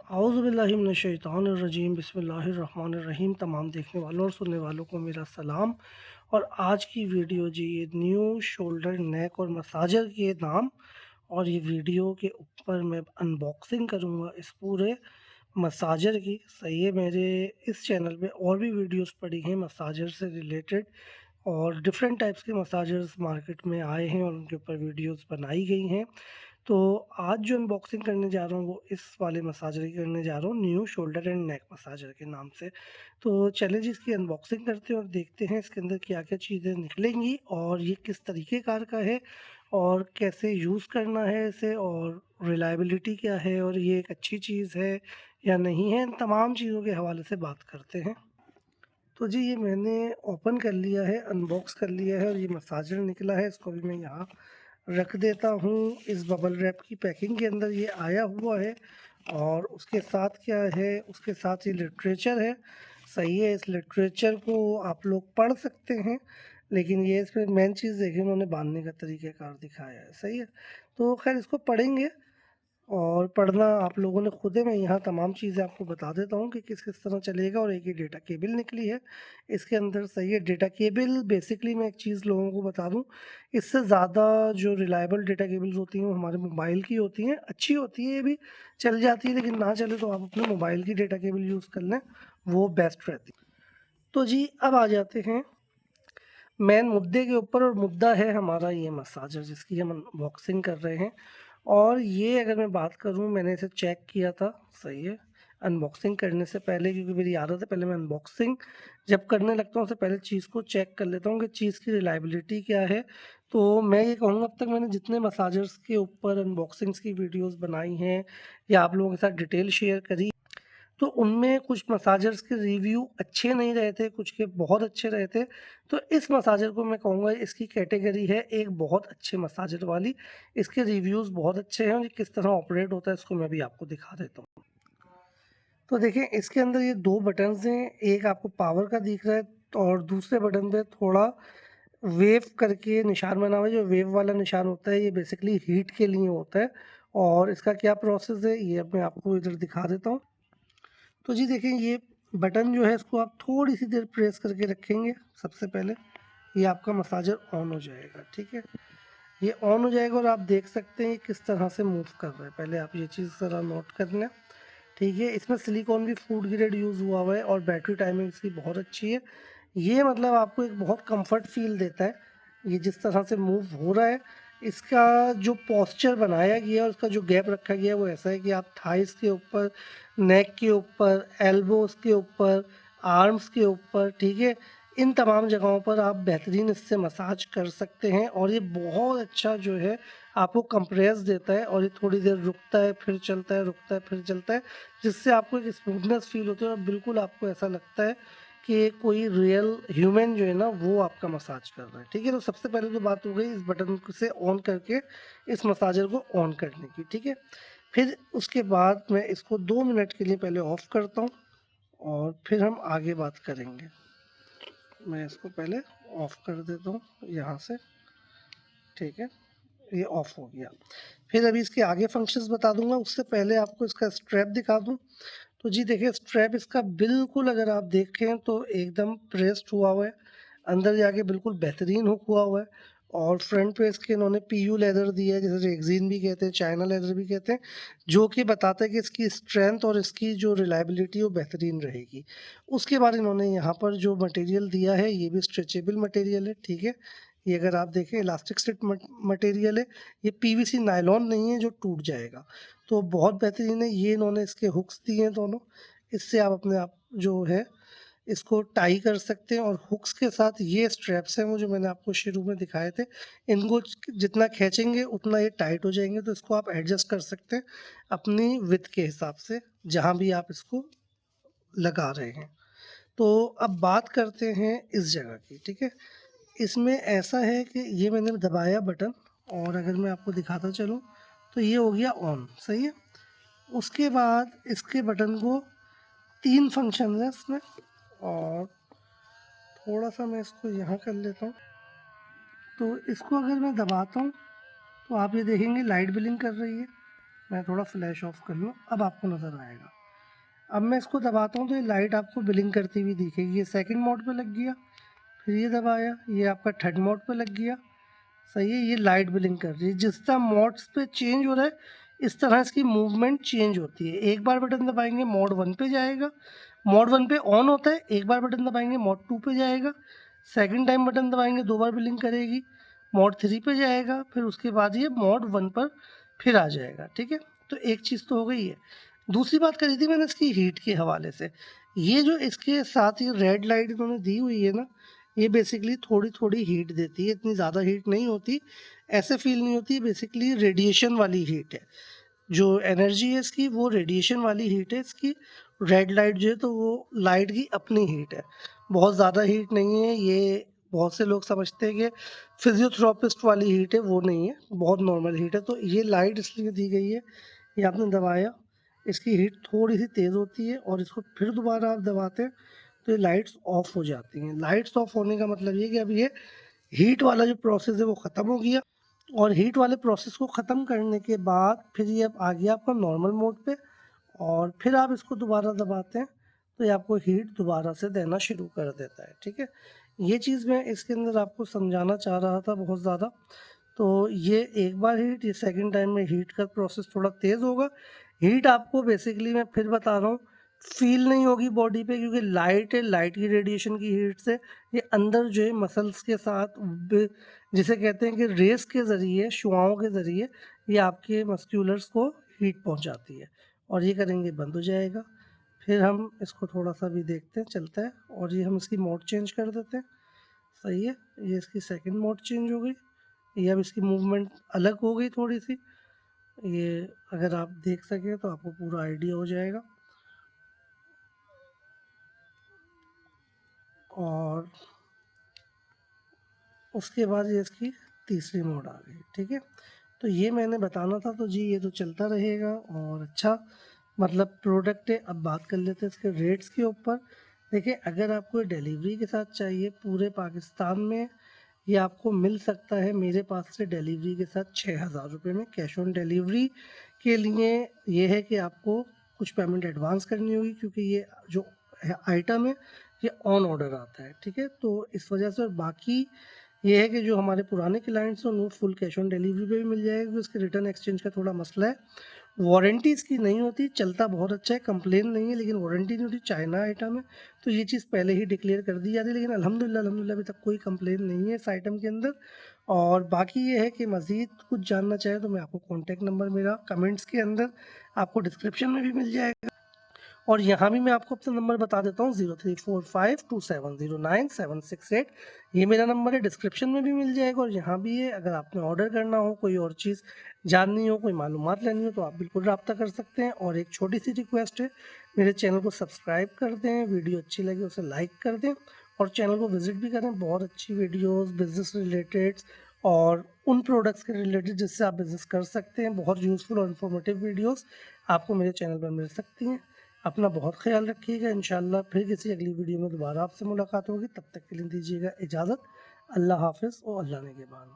औज़ुबिल्लाहिमिनश्शैतानिर्रजीम बिस्मिल्लाहिर्रहमानिर्रहीम। तमाम देखने वालों और सुनने वालों को मेरा सलाम। और आज की वीडियो जी ये न्यू शोल्डर नेक और मसाजर के नाम, और ये वीडियो के ऊपर मैं अनबॉक्सिंग करूँगा इस पूरे मसाजर की। सही है, मेरे इस चैनल पे और भी वीडियोस पड़ी हैं मसाजर से रिलेटेड, और डिफरेंट टाइप्स के मसाजर्स मार्केट में आए हैं और उनके ऊपर वीडियोस बनाई गई हैं। तो आज जो अनबॉक्सिंग करने जा रहा हूँ वो इस वाले मसाजर की करने जा रहा हूँ, new shoulder and neck massager के नाम से। तो चलिए जी इसकी अनबॉक्सिंग करते हैं और देखते हैं इसके अंदर क्या-क्या चीज़ें निकलेंगी और ये किस तरीके कार का है और कैसे यूज़ करना है इसे, और रिलायबिलिटी क्या है, और ये एक अच्छी चीज़ है या नहीं है। इन तमाम चीज़ों के हवाले से बात करते हैं। तो जी ये मैंने ओपन कर लिया है, अनबॉक्स कर लिया है, और ये मसाजर निकला है। इसको भी मैं यहाँ रख देता हूँ। इस बबल रैप की पैकिंग के अंदर ये आया हुआ है। और उसके साथ क्या है, उसके साथ ये लिटरेचर है। सही है, इस लिटरेचर को आप लोग पढ़ सकते हैं, लेकिन ये इसमें मेन चीज़ देखिए उन्होंने बांधने का तरीक़ाकार दिखाया है। सही है, तो खैर इसको पढ़ेंगे और पढ़ना आप लोगों ने खुद है। मैं यहाँ तमाम चीज़ें आपको बता देता हूँ कि किस-किस तरह चलेगा। और एक ये डेटा केबल निकली है इसके अंदर। सही है, डेटा केबल बेसिकली मैं एक चीज़ लोगों को बता दूँ, इससे ज़्यादा जो रिलायबल डेटा केबल्स होती हैं वो हमारे मोबाइल की होती हैं। अच्छी होती है, ये भी चल जाती है, लेकिन ना चले तो आप अपने मोबाइल की डेटा केबल यूज़ कर लें, वो बेस्ट रहती है। तो जी अब आ जाते हैं मेन मुद्दे के ऊपर, और मुद्दा है हमारा ये मसाजर जिसकी हम अनबॉक्सिंग कर रहे हैं। और ये अगर मैं बात करूँ, मैंने इसे चेक किया था। सही है, अनबॉक्सिंग करने से पहले, क्योंकि मेरी आदत है पहले मैं अनबॉक्सिंग जब करने लगता हूँ उससे पहले चीज़ को चेक कर लेता हूँ कि चीज़ की रिलायबिलिटी क्या है। तो मैं ये कहूँगा अब तक मैंने जितने मसाजर्स के ऊपर अनबॉक्सिंग्स की वीडियोस बनाई हैं या आप लोगों के साथ डिटेल शेयर करी, तो उनमें कुछ मसाजर्स के रिव्यू अच्छे नहीं रहे थे, कुछ के बहुत अच्छे रहे थे। तो इस मसाजर को मैं कहूँगा इसकी कैटेगरी है एक बहुत अच्छे मसाजर वाली। इसके रिव्यूज़ बहुत अच्छे हैं और ये किस तरह ऑपरेट होता है इसको मैं भी आपको दिखा देता हूँ। तो देखिए इसके अंदर ये 2 बटन्स हैं, एक आपको पावर का दिख रहा है और दूसरे बटन पे थोड़ा वेव करके निशान बना हुआ है। जो वेव वाला निशान होता है ये बेसिकली हीट के लिए होता है। और इसका क्या प्रोसेस है ये अब मैं आपको इधर दिखा देता हूँ। तो जी देखिए ये बटन जो है इसको आप थोड़ी सी देर प्रेस करके रखेंगे। सबसे पहले ये आपका मसाजर ऑन हो जाएगा। ठीक है, ये ऑन हो जाएगा और आप देख सकते हैं ये किस तरह से मूव कर रहा है। पहले आप ये चीज़ ज़रा नोट कर लें। ठीक है, इसमें सिलिकॉन भी फूड ग्रेड यूज़ हुआ हुआ है और बैटरी टाइमिंग इसकी बहुत अच्छी है। ये मतलब आपको एक बहुत कंफर्ट फील देता है। ये जिस तरह से मूव हो रहा है, इसका जो पोस्चर बनाया गया है और इसका जो गैप रखा गया है वो ऐसा है कि आप थाइस के ऊपर, नेक के ऊपर, एल्बोज़ के ऊपर, आर्म्स के ऊपर, ठीक है, इन तमाम जगहों पर आप बेहतरीन इससे मसाज कर सकते हैं। और ये बहुत अच्छा जो है आपको कंप्रेस देता है, और ये थोड़ी देर रुकता है फिर चलता है, रुकता है फिर चलता है, जिससे आपको एक स्मूथनेस फील होती है और बिल्कुल आपको ऐसा लगता है कि कोई रियल ह्यूमन जो है ना वो आपका मसाज कर रहा है। ठीक है, तो सबसे पहले तो बात हो गई इस बटन से ऑन करके इस मसाजर को ऑन करने की। ठीक है, फिर उसके बाद मैं इसको 2 मिनट के लिए पहले ऑफ़ करता हूँ और फिर हम आगे बात करेंगे। मैं इसको पहले ऑफ़ कर देता हूँ यहाँ से। ठीक है, ये ऑफ़ हो गया। फिर अभी इसके आगे फंक्शंस बता दूँगा, उससे पहले आपको इसका स्ट्रैप दिखा दूँ। तो जी देखिए स्ट्रैप इसका बिल्कुल अगर आप देखें तो एकदम प्रेस्ड हुआ हुआ है, अंदर जाके बिल्कुल बेहतरीन हुक हुआ हुआ है। और फ्रंट पे इसके इन्होंने पीयू लेदर दिया है, जिसे रेक्सिन भी कहते हैं, चाइना लेदर भी कहते हैं, जो कि बताता है कि इसकी स्ट्रेंथ और इसकी जो रिलायबिलिटी वो बेहतरीन रहेगी। उसके बाद इन्होंने यहाँ पर जो मटेरियल दिया है ये भी स्ट्रेचेबल मटेरियल है। ठीक है, ये अगर आप देखें इलास्टिक स्टिच मटेरियल है, ये पीवीसी नायलॉन नहीं है जो टूट जाएगा। तो बहुत बेहतरीन है। ये इन्होंने इसके हुक्स दिए हैं दोनों, इससे आप अपने आप जो है इसको टाई कर सकते हैं। और हुक्स के साथ ये स्ट्रैप्स हैं वो जो मैंने आपको शुरू में दिखाए थे, इनको जितना खींचेंगे उतना ये टाइट हो जाएंगे। तो इसको आप एडजस्ट कर सकते हैं अपनी विड्थ के हिसाब से जहाँ भी आप इसको लगा रहे हैं। तो अब बात करते हैं इस जगह की। ठीक है, इसमें ऐसा है कि ये मैंने दबाया बटन, और अगर मैं आपको दिखाता चलूँ तो ये हो गया ऑन। सही है, उसके बाद इसके बटन को 3 फंक्शन है इसमें, और थोड़ा-सा मैं इसको यहाँ कर लेता हूँ। तो इसको अगर मैं दबाता हूँ तो आप ये देखेंगे लाइट ब्लिंक कर रही है, मैं थोड़ा फ्लैश ऑफ कर लूँ, अब आपको नज़र आएगा। अब मैं इसको दबाता हूँ तो ये लाइट आपको ब्लिंक करती हुई दिखेगी। ये सेकंड मोड पे लग गया, फिर ये दबाया, ये आपका थर्ड मोड पे लग गया। सही है, ये लाइट ब्लिंक कर रही है। जिस तरह मोड्स पे चेंज हो रहा है इस तरह इसकी मूवमेंट चेंज होती है। एक बार बटन दबाएंगे मोड 1 पे जाएगा, मोड 1 पे ऑन होता है। एक बार बटन दबाएंगे मोड 2 पे जाएगा। सेकंड टाइम बटन दबाएंगे 2 बार ब्लिंक करेगी, मोड 3 पे जाएगा। फिर उसके बाद ये मोड 1 पर फिर आ जाएगा। ठीक है, तो एक चीज़ तो हो गई है। दूसरी बात करी थी मैंने इसकी हीट के हवाले से। ये जो इसके साथ ये रेड लाइट इन्होंने दी हुई है ना, ये बेसिकली थोड़ी थोड़ी हीट देती है, इतनी ज़्यादा हीट नहीं होती, ऐसे फील नहीं होती। बेसिकली रेडिएशन वाली हीट है, जो एनर्जी है इसकी वो रेडिएशन वाली हीट है इसकी। रेड लाइट जो है तो वो लाइट की अपनी हीट है, बहुत ज़्यादा हीट नहीं है ये। बहुत से लोग समझते हैं कि फिजियोथेरेपिस्ट वाली हीट है, वो नहीं है, बहुत नॉर्मल हीट है। तो ये लाइट इसलिए दी गई है, ये आपने दबाया, इसकी हीट थोड़ी सी तेज़ होती है और इसको फिर दोबारा आप दबाते हैं तो ये लाइट्स ऑफ हो जाती हैं। लाइट्स ऑफ होने का मतलब ये कि अब ये हीट वाला जो प्रोसेस है वो ख़त्म हो गया, और हीट वाले प्रोसेस को ख़त्म करने के बाद फिर ये अब आ गया आपका नॉर्मल मोड पे, और फिर आप इसको दोबारा दबाते हैं तो ये आपको हीट दोबारा से देना शुरू कर देता है। ठीक है, ये चीज़ मैं इसके अंदर आपको समझाना चाह रहा था बहुत ज़्यादा। तो ये एक बार हीट, ये सेकंड टाइम में हीट का प्रोसेस थोड़ा तेज़ होगा। हीट आपको बेसिकली मैं फिर बता रहा हूँ फील नहीं होगी बॉडी पे, क्योंकि लाइट है, लाइट की रेडिएशन की हीट से ये अंदर जो है मसल्स के साथ जिसे कहते हैं कि रेस के ज़रिए, शुआओं के ज़रिए ये आपके मस्क्यूलर्स को हीट पहुंचाती है, और ये करेंगे बंद हो जाएगा। फिर हम इसको थोड़ा सा भी देखते हैं चलता है, और ये हम इसकी मोड चेंज कर देते हैं। सही है, ये इसकी सेकंड मोड चेंज हो गई, ये अब इसकी मूवमेंट अलग हो गई थोड़ी सी। ये अगर आप देख सकें तो आपको पूरा आइडिया हो जाएगा। और उसके बाद ये इसकी तीसरी मोड आ गई। ठीक है, तो ये मैंने बताना था। तो जी ये तो चलता रहेगा और अच्छा मतलब प्रोडक्ट है। अब बात कर लेते हैं इसके रेट्स के ऊपर। देखिए, अगर आपको डिलीवरी के साथ चाहिए पूरे पाकिस्तान में, ये आपको मिल सकता है मेरे पास से डिलीवरी के साथ 6,000 रुपये में। कैश ऑन डिलीवरी के लिए ये है कि आपको कुछ पेमेंट एडवांस करनी होगी, क्योंकि ये जो आइटम है ये ऑन ऑर्डर आता है। ठीक है, तो इस वजह से। और बाकी ये है कि जो हमारे पुराने क्लाइंट्स हैं उनको फुल कैश ऑन डिलीवरी पे भी मिल जाएगा, क्योंकि उसके रिटर्न एक्सचेंज का थोड़ा मसला है। वारंटी इसकी नहीं होती, चलता बहुत अच्छा है, कंप्लेन नहीं है, लेकिन वारंटी नहीं होती, चाइना आइटम है। तो ये चीज़ पहले ही डिक्लेयर कर दी जाती है, लेकिन अल्हम्दुलिल्लाह अभी तक कोई कंप्लेन नहीं है इस आइटम के अंदर। और बाकी ये है कि मज़ीद कुछ जानना चाहे तो मैं आपको कॉन्टैक्ट नंबर मेरा कमेंट्स के अंदर, आपको डिस्क्रिप्शन में भी मिल जाएगा। और यहाँ भी मैं आपको अपना नंबर बता देता हूँ, 034527096768। ये मेरा नंबर है, डिस्क्रिप्शन में भी मिल जाएगा और यहाँ भी है। अगर आपने ऑर्डर करना हो, कोई और चीज़ जाननी हो, कोई मालूमात लेनी हो, तो आप बिल्कुल रब्ता कर सकते हैं। और एक छोटी सी रिक्वेस्ट है, मेरे चैनल को सब्सक्राइब कर दें, वीडियो अच्छी लगे उसे लाइक कर दें, और चैनल को विज़िट भी करें। बहुत अच्छी वीडियोज़ बिज़नेस रिलेटेड और उन प्रोडक्ट्स के रिलेटेड जिससे आप बिज़नेस कर सकते हैं, बहुत यूज़फुल और इन्फॉर्मेटिव वीडियोज़ आपको मेरे चैनल पर मिल सकती हैं। अपना बहुत ख्याल रखिएगा। इंशाल्लाह फिर किसी अगली वीडियो में दोबारा आपसे मुलाकात होगी। तब तक के लिए दीजिएगा इजाज़त। अल्लाह हाफ़िज़ और अल्लाह ने के बाद।